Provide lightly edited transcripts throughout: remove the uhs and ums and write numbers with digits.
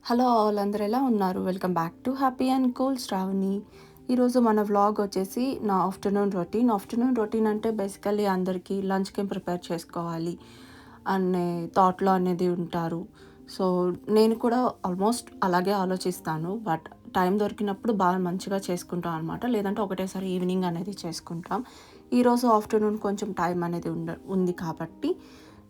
Hello all, అందరూ ఎలా ఉన్నారు? Welcome back to happy and cool Shravani. ఈరోజు మన వ్లాగ్ వచ్చేసి నా ఆఫ్టర్నూన్ రొటీన్ అంటే బేసికల్లీ అందరికీ లంచ్కి ఏం ప్రిపేర్ చేసుకోవాలి అనే థాట్లో అనేది ఉంటారు. సో నేను కూడా ఆల్మోస్ట్ అలాగే ఆలోచిస్తాను. బట్ టైం దొరికినప్పుడు బాగా మంచిగా చేసుకుంటాం అనమాట. లేదంటే ఒకటేసారి ఈవినింగ్ అనేది చేసుకుంటాం. ఈరోజు ఆఫ్టర్నూన్ కొంచెం టైం అనేది ఉంది కాబట్టి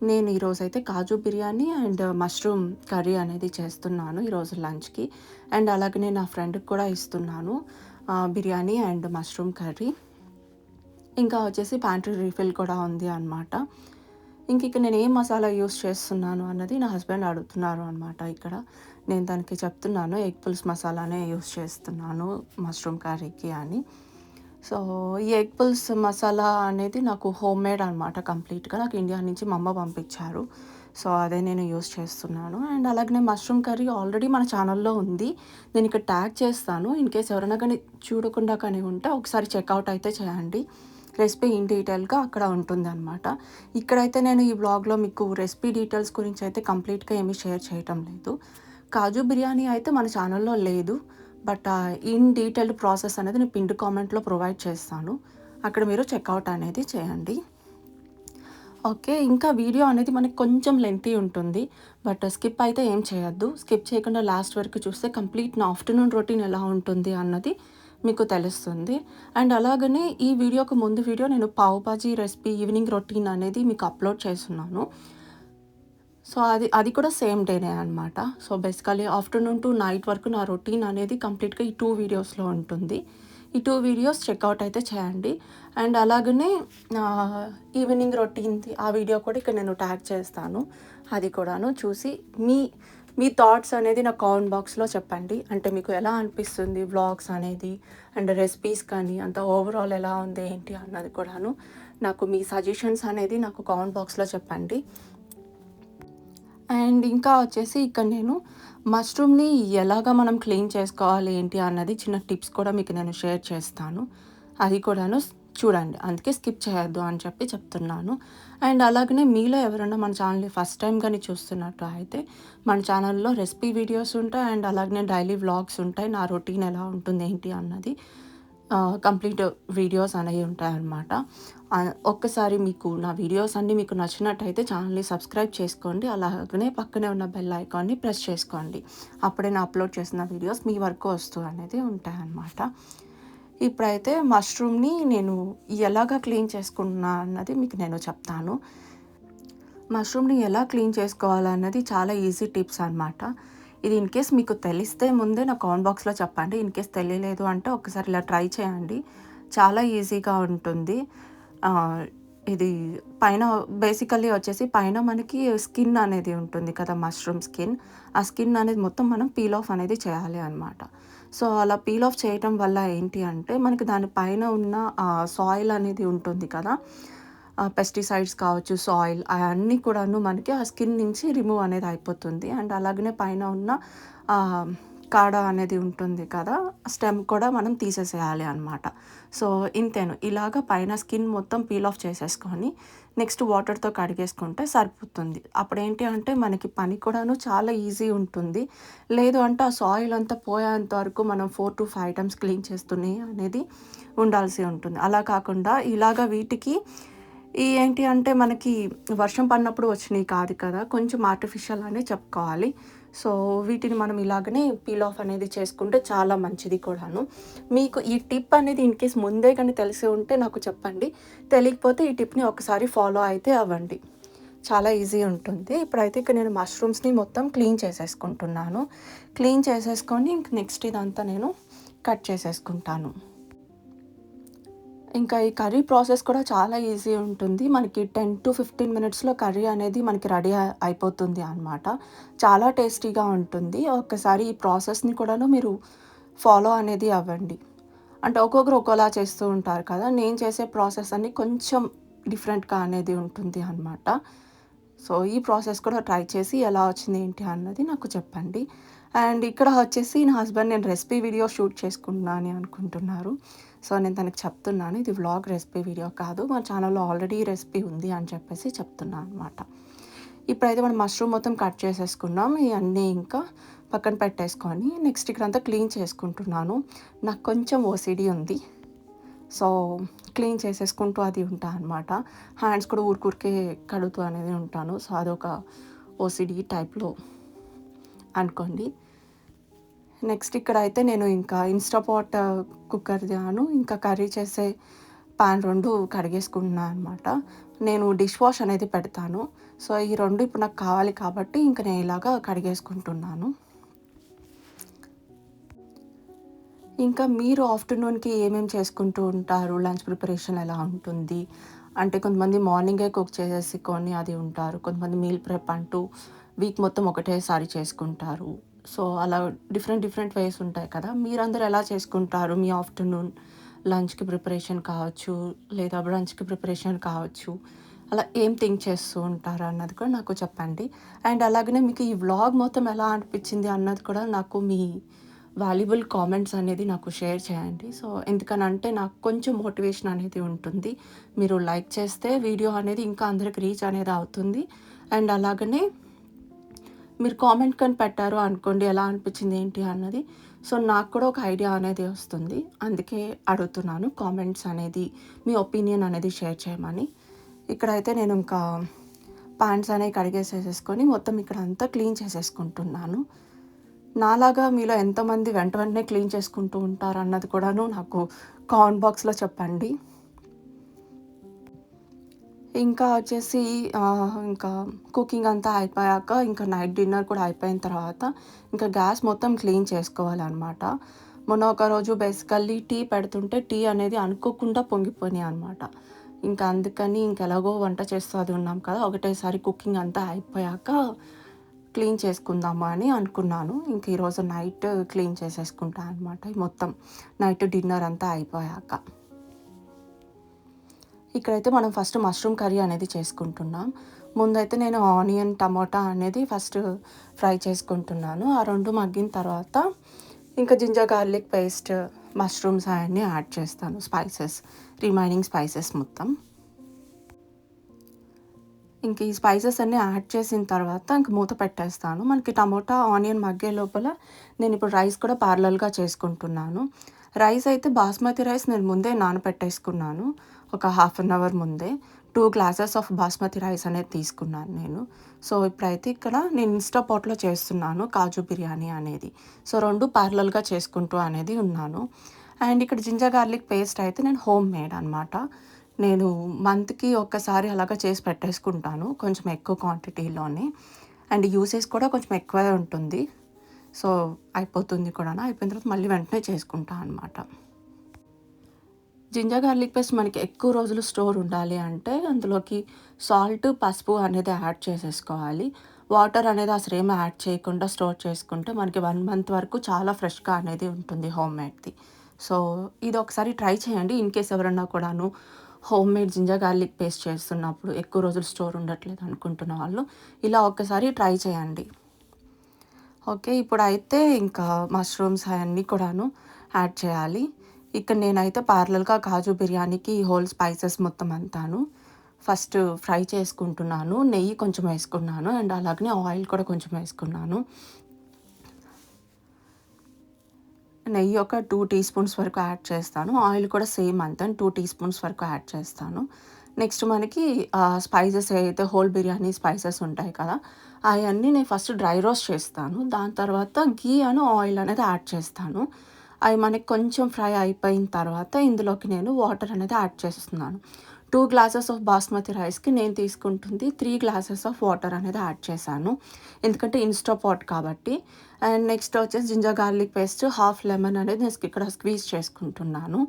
నేను ఈరోజైతే కాజు బిర్యానీ అండ్ మష్రూమ్ కర్రీ అనేది చేస్తున్నాను ఈరోజు లంచ్కి. అండ్ అలాగనే నా ఫ్రెండ్కి కూడా ఇస్తున్నాను బిర్యానీ అండ్ మష్రూమ్ కర్రీ. ఇంకా వచ్చేసి ప్యాంట్రీ రీఫిల్ కూడా ఉంది అనమాట. ఇంక నేను ఏ మసాలా యూస్ చేస్తున్నాను అన్నది నా హస్బెండ్ అడుగుతున్నారు అనమాట. ఇక్కడ నేను తనకి చెప్తున్నాను ఎగ్ పులుసు మసాలానే యూస్ చేస్తున్నాను మష్రూమ్ కర్రీకి అని. సో ఈ ఎగ్ పుల్స్ మసాలా అనేది నాకు హోమ్ మేడ్ అనమాట. కంప్లీట్గా నాకు ఇండియా నుంచి మా అమ్మ పంపించారు. సో అదే నేను యూస్ చేస్తున్నాను. అండ్ అలాగనే మష్రూమ్ కర్రీ ఆల్రెడీ మన ఛానల్లో ఉంది. నేను ఇక్కడ ట్యాగ్ చేస్తాను. ఇన్ కేస్ ఎవరైనా కానీ చూడకుండా కానీ ఉంటే ఒకసారి చెక్అవుట్ అయితే చేయండి. రెసిపీ ఇన్ డీటెయిల్గా అక్కడ ఉంటుంది అనమాట. ఇక్కడైతే నేను ఈ బ్లాగ్లో మీకు రెసిపీ డీటెయిల్స్ గురించి అయితే కంప్లీట్గా ఏమీ షేర్ చేయటం లేదు. కాజు బిర్యానీ అయితే మన ఛానల్లో లేదు. బట్ ఇన్ డీటెయిల్డ్ ప్రాసెస్ అనేది నేను పిన్డ్ కామెంట్లో ప్రొవైడ్ చేస్తాను. అక్కడ మీరు చెక్అవుట్ అనేది చేయండి. ఓకే. ఇంకా వీడియో అనేది మనకి కొంచెం లెంతీ ఉంటుంది. బట్ స్కిప్ అయితే ఏం చేయొద్దు. స్కిప్ చేయకుండా లాస్ట్ వరకు చూస్తే కంప్లీట్ నా ఆఫ్టర్నూన్ రొటీన్ ఎలా ఉంటుంది అన్నది మీకు తెలుస్తుంది. అండ్ అలాగనే ఈ వీడియోకి ముందు వీడియో నేను pav bhaji recipe evening routine అనేది మీకు అప్లోడ్ చేస్తున్నాను. సో అది కూడా సేమ్ డేనే అనమాట. So basically afternoon to night వరకు నా రొటీన్ అనేది కంప్లీట్గా ఈ 2 వీడియోస్లో ఉంటుంది. ఈ 2 వీడియోస్ చెక్అవుట్ అయితే చేయండి. అండ్ అలాగనే ఈవినింగ్ రొటీన్ది ఆ వీడియో కూడా ఇక్కడ నేను ట్యాగ్ చేస్తాను. అది కూడాను చూసి మీ థాట్స్ అనేది నా కామెంట్ బాక్స్లో చెప్పండి. అంటే మీకు ఎలా అనిపిస్తుంది వ్లాగ్స్ అనేది అండ్ రెసిపీస్ కానీ అంత ఓవరాల్ ఎలా ఉంది ఏంటి అన్నది కూడాను నాకు మీ సజెషన్స్ అనేది నాకు కామెంట్ బాక్స్లో చెప్పండి. అండ్ ఇంకా వచ్చేసి ఇక్కడ నేను మష్రూమ్ని ఎలాగ మనం క్లీన్ చేసుకోవాలి ఏంటి అన్నది చిన్న టిప్స్ కూడా మీకు నేను షేర్ చేస్తాను. అది కూడాను చూడండి. అందుకే స్కిప్ చేయొద్దు అని చెప్తున్నాను. అండ్ అలాగనే మీలో ఎవరైనా మన ఛానల్ని ఫస్ట్ టైం కానీ చూస్తున్నట్టు అయితే మన ఛానల్లో రెసిపీ వీడియోస్ ఉంటాయి. అండ్ అలాగనే డైలీ వ్లాగ్స్ ఉంటాయి. నా రొటీన్ ఎలా ఉంటుంది ఏంటి అన్నది కంప్లీట్ వీడియోస్ అనేవి ఉంటాయన్నమాట. ఒక్కసారి మీకు నా వీడియోస్ అన్నీ మీకు నచ్చినట్టయితే ఛానల్ని సబ్స్క్రైబ్ చేసుకోండి. అలాగనే పక్కనే ఉన్న బెల్ ఐకాన్ని ప్రెస్ చేసుకోండి. అప్పుడే నేను అప్లోడ్ చేసిన వీడియోస్ మీ వరకు వస్తూ అనేది ఉంటాయన్నమాట. ఇప్పుడైతే మష్రూమ్ని నేను ఎలాగ క్లీన్ చేసుకుంటున్నా అన్నది మీకు నేను చెప్తాను. మష్రూమ్ని ఎలా క్లీన్ చేసుకోవాలన్నది చాలా ఈజీ టిప్స్ అనమాట. ఇది ఇన్ కేస్ మీకు తెలిస్తే ముందే నా కామెంట్ బాక్స్లో చెప్పండి. ఇన్ కేస్ తెలియలేదు అంటే ఒకసారి ఇలా ట్రై చేయండి. చాలా ఈజీగా ఉంటుంది. ఇది పైన బేసికల్లీ వచ్చేసి పైన మనకి స్కిన్ అనేది ఉంటుంది కదా, మష్రూమ్ స్కిన్. ఆ స్కిన్ అనేది మొత్తం మనం పీల్ ఆఫ్ అనేది చేయాలి అనమాట. సో అలా పీల్ ఆఫ్ చేయటం వల్ల ఏంటి అంటే మనకి దాని పైన ఉన్న సాయిల్ అనేది ఉంటుంది కదా, పెస్టిసైడ్స్ కావచ్చు, సాయిల్ అవన్నీ కూడాను మనకి ఆ స్కిన్ నుంచి రిమూవ్ అనేది అయిపోతుంది. అండ్ అలాగనే పైన ఉన్న కాడ అనేది ఉంటుంది కదా, స్టెమ్ కూడా మనం తీసేసేయాలి అనమాట. సో ఇంతేను. ఇలాగ పైన స్కిన్ మొత్తం పీల్ ఆఫ్ చేసేసుకొని నెక్స్ట్ వాటర్తో కడిగేసుకుంటే సరిపోతుంది. అప్పుడేంటి అంటే మనకి పని కూడాను చాలా ఈజీ ఉంటుంది. లేదు అంటే ఆ సాయిల్ అంతా పోయేంత వరకు మనం 4 to 5 టైమ్స్ క్లీన్ చేస్తూనే అనేది ఉండాల్సి ఉంటుంది. అలా కాకుండా ఇలాగ వీటికి ఏంటి అంటే మనకి వర్షం పడినప్పుడు వచ్చినవి కాదు కదా, కొంచెం ఆర్టిఫిషియల్ అనే చెప్పుకోవాలి. సో వీటిని మనం ఇలాగనే పీల్ ఆఫ్ అనేది చేసుకుంటే చాలా మంచిది కూడాను. మీకు ఈ టిప్ అనేది ఇన్ కేస్ ముందే కానీ తెలిసి ఉంటే నాకు చెప్పండి. తెలియకపోతే ఈ టిప్ని ఒకసారి ఫాలో అయితే అవ్వండి. చాలా ఈజీ ఉంటుంది. ఇప్పుడైతే ఇక్కడ నేను మష్రూమ్స్ని మొత్తం క్లీన్ చేసేసుకుంటున్నాను. క్లీన్ చేసేసుకొని ఇంక నెక్స్ట్ ఇదంతా నేను కట్ చేసేసుకుంటాను. ఇంకా ఈ కర్రీ ప్రాసెస్ కూడా చాలా ఈజీ ఉంటుంది. మనకి 10 to 15 మినిట్స్లో కర్రీ అనేది మనకి రెడీ అయిపోతుంది అనమాట. చాలా టేస్టీగా ఉంటుంది. ఒక్కసారి ఈ ప్రాసెస్ని కూడాను మీరు ఫాలో అనేది అవ్వండి. అంటే ఒక్కొక్కరు ఒక్కోలా చేస్తూ ఉంటారు కదా, నేను చేసే ప్రాసెస్ అన్ని కొంచెం డిఫరెంట్గా అనేది ఉంటుంది అనమాట. సో ఈ ప్రాసెస్ కూడా ట్రై చేసి ఎలా వచ్చింది ఏంటి అన్నది నాకు చెప్పండి. అండ్ ఇక్కడ వచ్చేసి నా హస్బెండ్ నేను రెసిపీ వీడియో షూట్ చేసుకుంటున్నాను అని అనుకుంటున్నారు. సో నేను తనకి చెప్తున్నాను, ఇది వ్లాగ్ రెసిపీ వీడియో కాదు, మా ఛానల్లో ఆల్రెడీ రెసిపీ ఉంది అని చెప్తున్నాను అనమాట. ఇప్పుడైతే మనం మష్రూమ్ మొత్తం కట్ చేసేసుకున్నాం. ఇవన్నీ ఇంకా పక్కన పెట్టేసుకొని నెక్స్ట్ ఇక్కడంతా క్లీన్ చేసుకుంటున్నాను. నాకు కొంచెం ఓసీడీ ఉంది. సో, క్లీన్ చేసేసుకుంటూ అది ఉంటా అనమాట. హ్యాండ్స్ కూడా ఊరికే కడుగుతూ అనేది ఉంటాను. సో, అదొక ఓసీడీ టైప్‌లో అనుకోండి. నెక్స్ట్ ఇక్కడైతే నేను ఇంకా ఇన్‌స్టాపాట్ కుక్కర్‌దాను, ఇంకా కర్రీ చేసే పాన్ 2 కడిగేసుకుంటున్నా అనమాట. నేను డిష్ వాష్ అనేది పెడతాను. సో, ఈ 2 ఇప్పుడు నాకు కావాలి కాబట్టి ఇంక నేను ఇలాగా కడిగేసుకుంటున్నాను. ఇంకా మీరు ఆఫ్టర్‌నూన్‌కి ఏమేమి చేసుకుంటూ ఉంటారు? లంచ్ ప్రిపరేషన్ ఎలా ఉంటుంది? అంటే కొంతమంది మార్నింగే కుక్ చేసేసుకొని అది ఉంటారు. కొంతమంది మీల్ ప్రెప్ అంటూ వీక్ మొత్తం ఒకటేసారి చేసుకుంటారు. సో, అలా డిఫరెంట్ వేస్ ఉంటాయి కదా! మీరందరూ ఎలా చేసుకుంటారు? మీ ఆఫ్టర్‌నూన్ లంచ్‌కి ప్రిపరేషన్ కావచ్చు, లేదా బ్రంచ్‌కి ప్రిపరేషన్ కావచ్చు. అలా ఏం థింక్ చేస్తూ ఉంటారు అన్నది కూడా నాకు చెప్పండి. అండ్ అలాగనే మీకు ఈ వ్లాగ్ మొత్తం ఎలా అనిపించింది అన్నది కూడా నాకు మీ వాల్యుబుల్ కామెంట్స్ అనేది నాకు షేర్ చేయండి. సో, ఎందుకనంటే నాకు కొంచెం మోటివేషన్ అనేది ఉంటుంది. మీరు లైక్ చేస్తే వీడియో అనేది ఇంకా అందరికి రీచ్ అనేది అవుతుంది. అండ్ అలాగనే మీరు కామెంట్ కానీ పెట్టారు అనుకోండి ఎలా అనిపించింది ఏంటి అన్నది. సో, నాకు కూడా ఒక ఐడియా అనేది వస్తుంది. అందుకే అడుగుతున్నాను కామెంట్స్ అనేది మీ ఒపీనియన్ అనేది షేర్ చేయమని. ఇక్కడైతే నేను ఇంకా పాంట్స్ అనేవి కడిగేసేసుకొని మొత్తం ఇక్కడంతా క్లీన్ చేసేసుకుంటున్నాను. నాలాగా మీలో ఎంతమంది వెంటనే క్లీన్ చేసుకుంటూ ఉంటారన్నది కూడాను నాకు కామెంట్ బాక్స్‌లో చెప్పండి. ఇంకా వచ్చేసి ఇంకా కుకింగ్ అంతా అయిపోయాక ఇంకా నైట్ డిన్నర్ కూడా అయిపోయిన తర్వాత ఇంకా గ్యాస్ మొత్తం క్లీన్ చేసుకోవాలనమాట. మొన్న ఒకరోజు బేసికల్లీ టీ పెడుతుంటే టీ అనేది అనుకోకుండా పొంగిపోయినాయనమాట. ఇంకా అందుకని ఇంకెలాగో వంట చేస్తూ అది ఉన్నాం కదా! ఒకటేసారి కుకింగ్ అంతా అయిపోయాక క్లీన్ చేసుకుందామా అని అనుకున్నాను. ఇంక ఈరోజు నైట్ క్లీన్ చేసేసుకుంటా అనమాట. మొత్తం నైట్ డిన్నర్ అంతా అయిపోయాక. ఇక్కడైతే మనం ఫస్ట్ మష్రూమ్ కర్రీ అనేది చేసుకుంటున్నాం. ముందైతే నేను ఆనియన్, టమోటా అనేది ఫస్ట్ ఫ్రై చేసుకుంటున్నాను. ఆ 2 మగ్గిన తర్వాత ఇంకా జింజర్ గార్లిక్ పేస్ట్, మష్రూమ్స్ అయన్నీ యాడ్ చేస్తాను. రిమైనింగ్ స్పైసెస్ మొత్తం. ఇంక ఈ స్పైసెస్ అన్నీ యాడ్ చేసిన తర్వాత ఇంక మూత పెట్టేస్తాను. మనకి టమోటా, ఆనియన్ మగ్గే లోపల నేనిప్పుడు రైస్ కూడా ప్యారలల్‌గా చేసుకుంటున్నాను. రైస్ అయితే బాస్మతి రైస్ నేను ముందే నానబెట్టేసుకున్నాను. ఒక హాఫ్ అన్ అవర్ ముందే. 2 గ్లాసెస్ ఆఫ్ బాస్మతి రైస్ అనేది తీసుకున్నాను నేను. సో, ఇప్పుడైతే ఇక్కడ నేను ఇన్‌స్టాపాట్‌లో చేస్తున్నాను కాజు బిర్యానీ అనేది. సో, 2 ప్యారలల్‌గా చేసుకుంటూ అనేది ఉన్నాను. అండ్ ఇక్కడ జింజర్ గార్లిక్ పేస్ట్ అయితే నేను హోమ్ మేడ్ అనమాట. నేను మంత్‌కి ఒక్కసారి అలాగా చేసి పెట్టేసుకుంటాను. కొంచెం ఎక్కువ క్వాంటిటీలోనే. అండ్ యూసేజ్ కూడా కొంచెం ఎక్కువే ఉంటుంది. సో, అయిపోతుంది కూడాను. అయిపోయిన తర్వాత మళ్ళీ వెంటనే చేసుకుంటా అనమాట. జింజర్ గార్లిక్ పేస్ట్ మనకి ఎక్కువ రోజులు స్టోర్ ఉండాలి అంటే అందులోకి సాల్ట్, పసుపు అనేది యాడ్ చేసేసుకోవాలి. వాటర్ అనేది అసలేమి యాడ్ చేయకుండా స్టోర్ చేసుకుంటే మనకి 1 మంత్ వరకు చాలా ఫ్రెష్‌గా అనేది ఉంటుంది హోమ్‌మేడ్‌ది. సో, ఇదొకసారి ట్రై చేయండి. ఇన్‌కేస్ ఎవరన్నా కూడాను హోమ్‌మేడ్ జింజర్ గార్లిక్ పేస్ట్ చేస్తున్నప్పుడు ఎక్కువ రోజులు స్టోర్ ఉండట్లేదు అనుకుంటున్న వాళ్ళు ఇలా ఒక్కసారి ట్రై చేయండి. ఓకే. ఇప్పుడైతే ఇంకా మష్రూమ్స్ అయన్నీ కూడాను యాడ్ చేయాలి. ఇక్కడ నేనైతే ప్యారలల్‌గా కాజు బిర్యానీకి హోల్ స్పైసెస్ మొత్తం అంతాను ఫస్ట్ ఫ్రై చేసుకుంటున్నాను. నెయ్యి కొంచెం వేసుకున్నాను. అండ్ అలాగనే ఆయిల్ కూడా కొంచెం వేసుకున్నాను. నెయ్యి ఒక 2 టీ స్పూన్స్ వరకు యాడ్ చేస్తాను. ఆయిల్ కూడా సేమ్ అంతే 2 టీ స్పూన్స్ వరకు యాడ్ చేస్తాను. నెక్స్ట్ మనకి స్పైసెస్ ఏవైతే హోల్ బిర్యానీ స్పైసెస్ ఉంటాయి కదా! అయన్నీ నేను ఫస్ట్ డ్రై రోస్ట్ చేస్తాను. దాని తర్వాత ఘీ ఆయిల్ అనేది యాడ్ చేస్తాను. అవి మనకి కొంచెం ఫ్రై అయిపోయిన తర్వాత ఇందులోకి నేను వాటర్ అనేది యాడ్ చేస్తున్నాను. 2 గ్లాసెస్ ఆఫ్ బాస్మతి రైస్‌కి నేను తీసుకుంటుంది 3 గ్లాసెస్ ఆఫ్ వాటర్ అనేది యాడ్ చేశాను. ఎందుకంటే ఇన్‌స్టాపాట్ కాబట్టి. అండ్ నెక్స్ట్ వచ్చేసి ginger garlic paste, half lemon అనేది నేను ఇక్కడ స్క్వీజ్ చేసుకుంటున్నాను.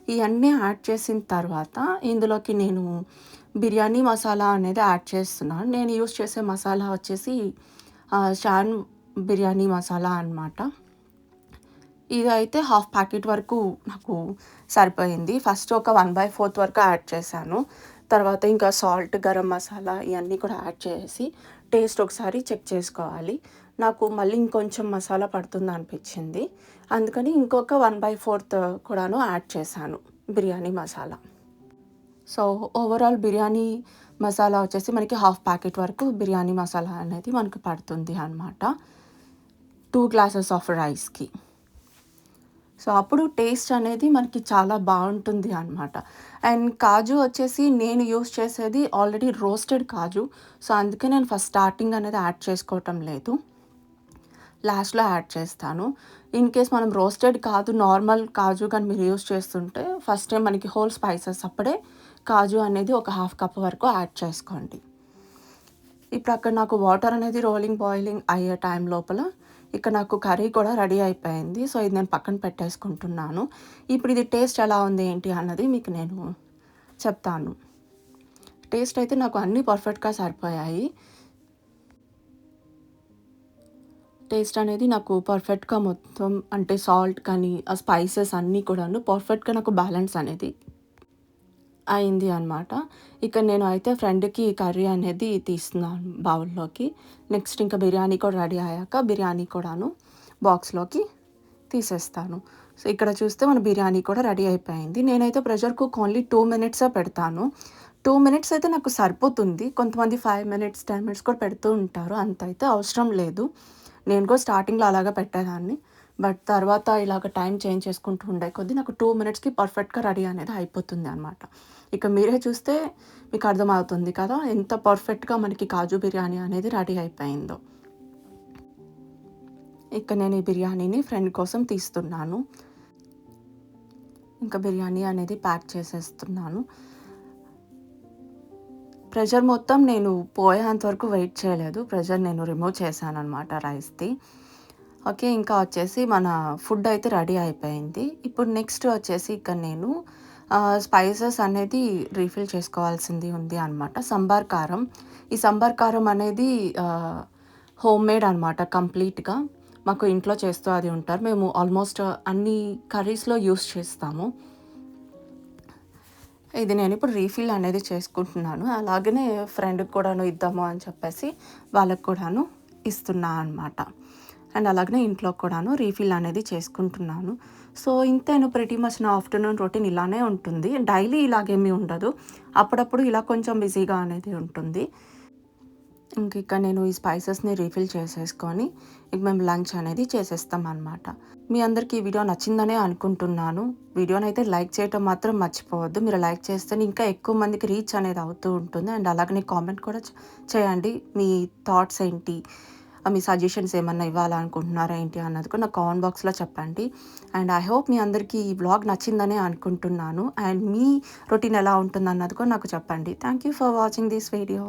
ఇయన్నీ యాడ్ చేసిన తర్వాత ఇందులోకి నేను బిర్యానీ మసాలా అనేది యాడ్ చేస్తున్నాను. నేను యూజ్ చేసే మసాలా వచ్చేసి షాన్ బిర్యానీ మసాలా అనమాట. ఇదైతే హాఫ్ ప్యాకెట్ వరకు నాకు సరిపోయింది. ఫస్ట్ ఒక 1/4 వరకు యాడ్ చేశాను. తర్వాత ఇంకా సాల్ట్, గరం మసాలా ఇయన్నీ కూడా యాడ్ చేసేసి టేస్ట్ ఒకసారి చెక్ చేసుకోవాలి. నాకు మళ్ళీ ఇంకొంచెం మసాలా పడుతుందనిపించింది. అందుకని ఇంకొక 1/4 కూడాను యాడ్ చేశాను బిర్యానీ మసాలా. సో, ఓవరాల్ బిర్యానీ మసాలా వచ్చేసి మనకి హాఫ్ ప్యాకెట్ వరకు బిర్యానీ మసాలా అనేది మనకు పడుతుంది అనమాట. 2 గ్లాసెస్ ఆఫ్ రైస్‌కి. సో, అప్పుడు టేస్ట్ అనేది మనకి చాలా బావుంటుంది అనమాట. అండ్ కాజు వచ్చేసి నేను యూజ్ చేసేది ఆల్రెడీ రోస్టెడ్ కాజు. సో, అందుకే నేను ఫస్ట్ స్టార్టింగ్ అనేది యాడ్ చేసుకోవటం లేదు. లాస్ట్‌లో యాడ్ చేస్తాను. ఇన్ కేస్ మనం రోస్టెడ్ కాదు, నార్మల్ కాజు గాని మీరు యూజ్ చేస్తుంటే ఫస్టే మనకి హోల్ స్పైసెస్ అప్పుడే కాజు అనేది ఒక హాఫ్ కప్ వరకు యాడ్ చేసుకోండి. ఇప్పుడు అక్కడ నాకు వాటర్ అనేది బాయిలింగ్ అయ్యే టైం లోపల ఇక్కడ నాకు కర్రీ కూడా రెడీ అయిపోయింది. సో, ఇది నేను పక్కన పెట్టేసుకుంటున్నాను. ఇప్పుడు ఇది టేస్ట్ ఎలా ఉంది ఏంటి అన్నది మీకు నేను చెప్తాను. టేస్ట్ అయితే నాకు అన్నీ పర్ఫెక్ట్‌గా సరిపోయాయి. టేస్ట్ అనేది నాకు పర్ఫెక్ట్‌గా మొత్తం అంటే సాల్ట్ కానీ, ఆ స్పైసెస్ అన్నీ కూడాను పర్ఫెక్ట్‌గా నాకు బ్యాలెన్స్ అనేది అయింది అనమాట. ఇక నేను అయితే ఫ్రెండ్‌కి కర్రీ అనేది తీస్తున్నాను బౌల్‌లోకి. నెక్స్ట్ ఇంకా బిర్యానీ కూడా రెడీ అయ్యాక బిర్యానీ కూడాను బాక్స్‌లోకి తీసేస్తాను. సో, ఇక్కడ చూస్తే మన బిర్యానీ కూడా రెడీ అయిపోయింది. నేనైతే ప్రెషర్ కుక్ ఓన్లీ 2 మినిట్సే పెడతాను. 2 మినిట్స్ అయితే నాకు సరిపోతుంది. కొంతమంది 5 మినిట్స్, 10 మినిట్స్ కూడా పెడుతూ ఉంటారు. అంతైతే అవసరం లేదు. నేను కూడా స్టార్టింగ్‌లో అలాగా పెట్టేదాన్ని. బట్ తర్వాత ఇలాగ టైం చేంజ్ చేసుకుంటూ ఉండే కొద్దీ నాకు 2 మినిట్స్‌కి పర్ఫెక్ట్‌గా రెడీ అనేది అయిపోతుంది అనమాట. ఇక మీరే చూస్తే మీకు అర్థమవుతుంది కదా! ఎంత పర్ఫెక్ట్‌గా మనకి కాజు బిర్యానీ అనేది రెడీ అయిపోయిందో. ఇక నేను ఈ బిర్యానీని ఫ్రెండ్ కోసం తీస్తున్నాను. ఇంకా బిర్యానీ అనేది ప్యాక్ చేసేస్తున్నాను. ప్రెషర్ మొత్తం నేను పోయేంత వరకు వెయిట్ చేయలేదు. ప్రెషర్ నేను రిమూవ్ చేశాననమాట రైస్‌ది. ఓకే. ఇంకా వచ్చేసి మన ఫుడ్ అయితే రెడీ అయిపోయింది. ఇప్పుడు నెక్స్ట్ వచ్చేసి ఇక నేను స్పైసెస్ అనేది రీఫిల్ చేసుకోవాల్సింది ఉంది అనమాట. సంబార్ కారం. ఈ సంబార్ కారం అనేది హోమ్‌మేడ్ అనమాట కంప్లీట్‌గా. మాకు ఇంట్లో చేస్తూ అది ఉంటారు. మేము ఆల్మోస్ట్ అన్ని కర్రీస్‌లో యూజ్ చేస్తాము. ఇది నేనిప్పుడు రీఫిల్ అనేది చేసుకుంటున్నాను. అలాగనే ఫ్రెండ్‌కి కూడాను ఇద్దాము అని చెప్పేసి వాళ్ళకి కూడాను ఇస్తున్నా అనమాట. అండ్ అలాగనే ఇంట్లో కూడాను రీఫిల్ అనేది చేసుకుంటున్నాను. సో, ఇంతేను ప్రెటీ మచ్ నా ఆఫ్టర్‌నూన్ రొటీన్ ఇలానే ఉంటుంది. డైలీ ఇలాగేమీ ఉండదు. అప్పుడప్పుడు ఇలా కొంచెం బిజీగా అనేది ఉంటుంది. ఇంకిక నేను ఈ స్పైసెస్‌ని రీఫిల్ చేసేసుకొని ఇక మేము లంచ్ అనేది చేసేస్తామనమాట. మీ అందరికీ ఈ వీడియో నచ్చిందనే అనుకుంటున్నాను. వీడియోనైతే లైక్ చేయటం మాత్రం మర్చిపోవద్దు. మీరు లైక్ చేస్తేనే ఇంకా ఎక్కువ మందికి రీచ్ అనేది అవుతూ ఉంటుంది. అండ్ అలాగనే కామెంట్ కూడా చేయండి. మీ థాట్స్ ఏంటి? మీ సజెషన్స్ ఏమన్నా ఇవ్వాలనుకుంటున్నారా ఏంటి అన్నది కూడా నాకు కామెంట్ బాక్స్‌లో చెప్పండి. అండ్ ఐ హోప్ మీ అందరికీ ఈ వ్లాగ్ నచ్చిందనే అనుకుంటున్నాను. అండ్ మీ రొటీన్ ఎలా ఉంటుందన్నది కూడా నాకు చెప్పండి. Thank you for watching this video.